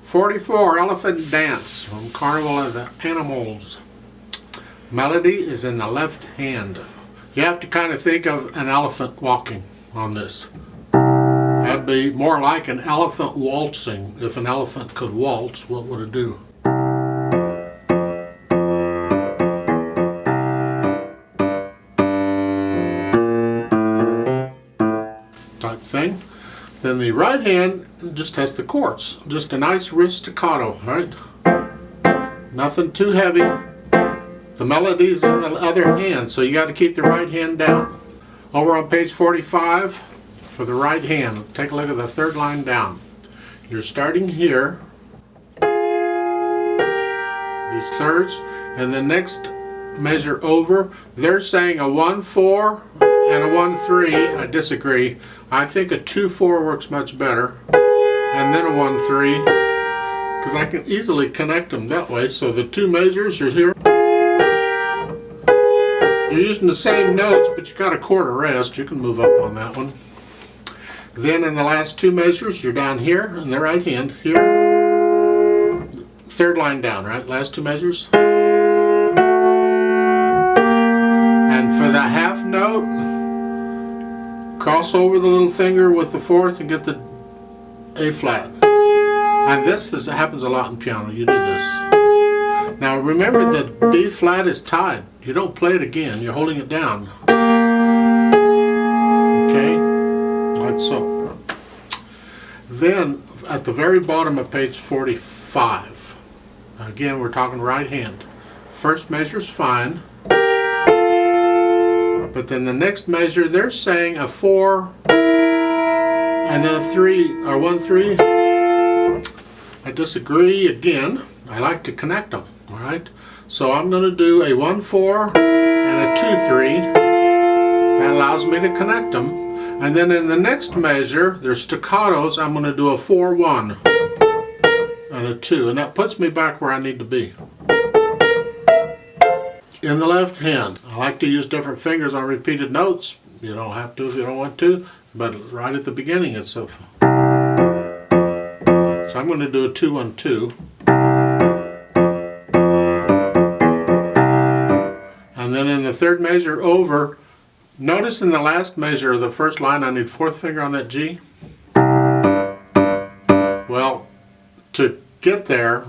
44, Elephant Dance from Carnival of Animals. Melody is in the left hand. You have to kind of think of an elephant walking on this. That'd be more like an elephant waltzing. If an elephant could waltz, what would it do? Type thing. Then the right hand just has the chords. Just a nice wrist staccato, right? Nothing too heavy. The melody's in the other hand, so you got to keep the right hand down. Over on page 45, for the right hand, take a look at the third line down. You're starting here, these thirds, and the next measure over, they're saying a 1-4 and a 1-3. I disagree. I think a 2-4 works much better, and then a 1-3, because I can easily connect them that way. So the two measures are here. You're using the same notes, but you got a chord rest. You can move up on that one. Then in the last two measures, you're down here in the right hand, here. Third line down, right? Last two measures. And for the half note, cross over the little finger with the fourth and get the A flat. And this happens a lot in piano. You do this. Now remember that B flat is tied. You don't play it again. You're holding it down. Okay? Like so. Then at the very bottom of page 45, again we're talking right hand. First measure's fine. But then the next measure, they're saying a 4 and then a 3 or 1-3. I disagree again. I like to connect them. All right. So I'm going to do a 1-4 and a 2-3. That allows me to connect them. And then in the next measure, there's staccatos. I'm going to do a 4-1 and a 2, and that puts me back where I need to be. In the left hand, I like to use different fingers on repeated notes. You don't have to if you don't want to, but right at the beginning it's so I'm going to do a 2-1-2. And then in the third measure over, notice in the last measure of the first line I need fourth finger on that G. Well, to get there,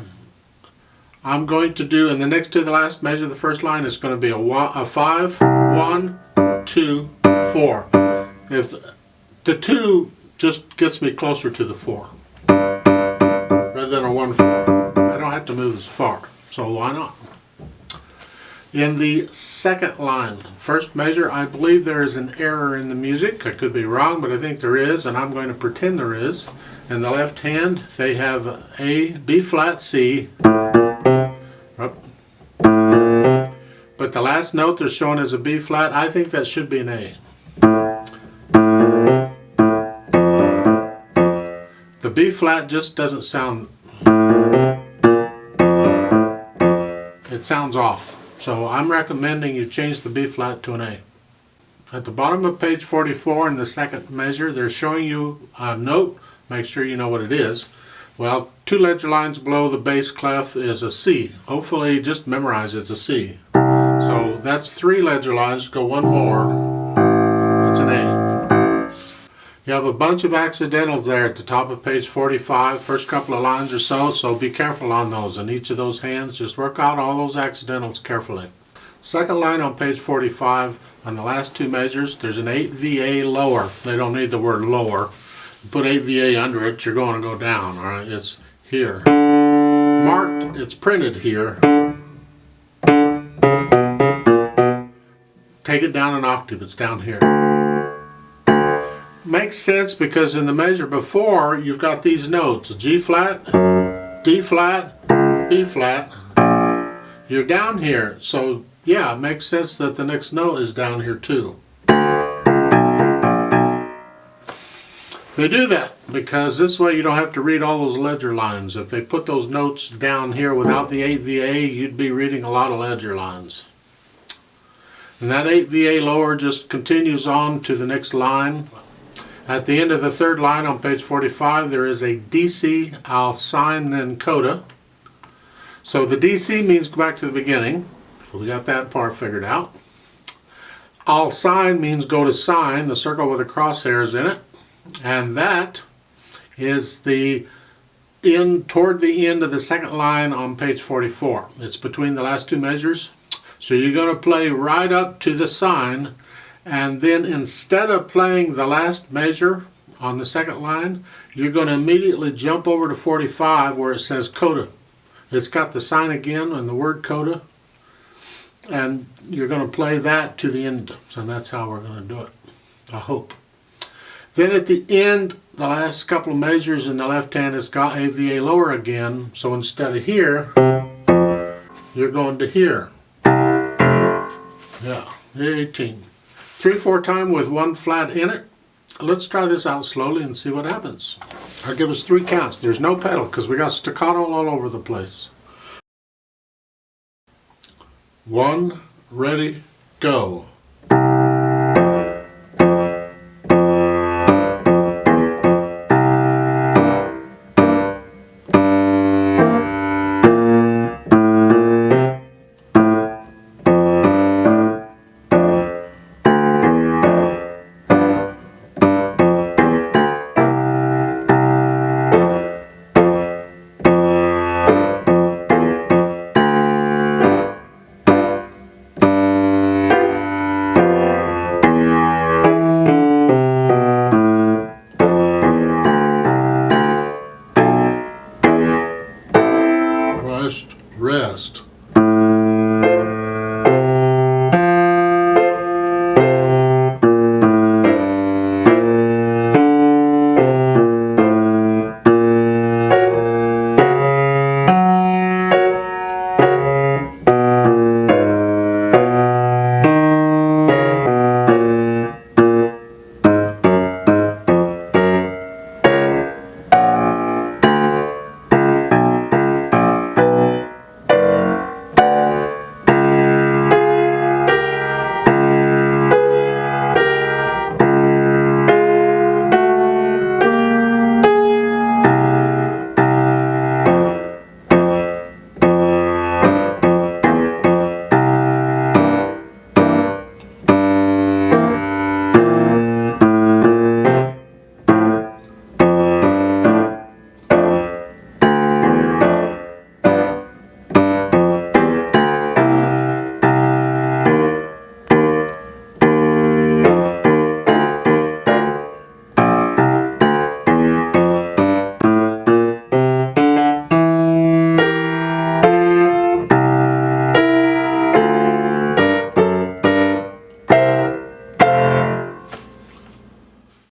I'm going to do, in the next to the last measure, the first line is going to be a 5, 1, 2, 4. If the 2 just gets me closer to the 4 rather than a 1-4. I don't have to move as far, so why not? In the second line, first measure, I believe there is an error in the music. I could be wrong, but I think there is, and I'm going to pretend there is. In the left hand, they have A, B flat, C. But the last note they're showing as a B flat, I think that should be an A. The B flat just doesn't sound, it sounds off. So I'm recommending you change the B flat to an A. At the bottom of page 44 in the second measure, they're showing you a note. Make sure you know what it is. Well, 2 ledger lines below the bass clef is a C. Hopefully just memorize it's a C. So that's 3 ledger lines. Go one more. It's an A. You have a bunch of accidentals there at the top of page 45, first couple of lines or so, so be careful on those. In each of those hands, just work out all those accidentals carefully. Second line on page 45, on the last 2 measures, there's an 8 VA lower. They don't need the word lower. You put 8 VA under it, you're going to go down, all right? It's here. Marked, it's printed here. Take it down an octave, it's down here. Makes sense because in the measure before, you've got these notes, G flat, D flat, B flat. You're down here, so yeah, it makes sense that the next note is down here too. They do that because this way you don't have to read all those ledger lines. If they put those notes down here without the 8 VA, you'd be reading a lot of ledger lines. And that 8 VA lower just continues on to the next line. At the end of the third line on page 45, there is a DC, I'll sign, then coda. So the DC means go back to the beginning. So we got that part figured out. I'll sign means go to sign, the circle with the crosshairs in it. And that is the end, toward the end of the second line on page 44. It's between the last two measures. So you're going to play right up to the sign, and then instead of playing the last measure on the second line, you're going to immediately jump over to 45 where it says coda. It's got the sign again and the word coda, and you're going to play that to the end. So that's how we're going to do it, I hope. Then at the end, the last couple of measures in the left hand has got AVA lower again. So instead of here, you're going to here. Yeah, 18. 3/4 time with one flat in it. Let's try this out slowly and see what happens. I'll give us 3 counts. There's no pedal because we got staccato all over the place. 1, ready, go. Rest.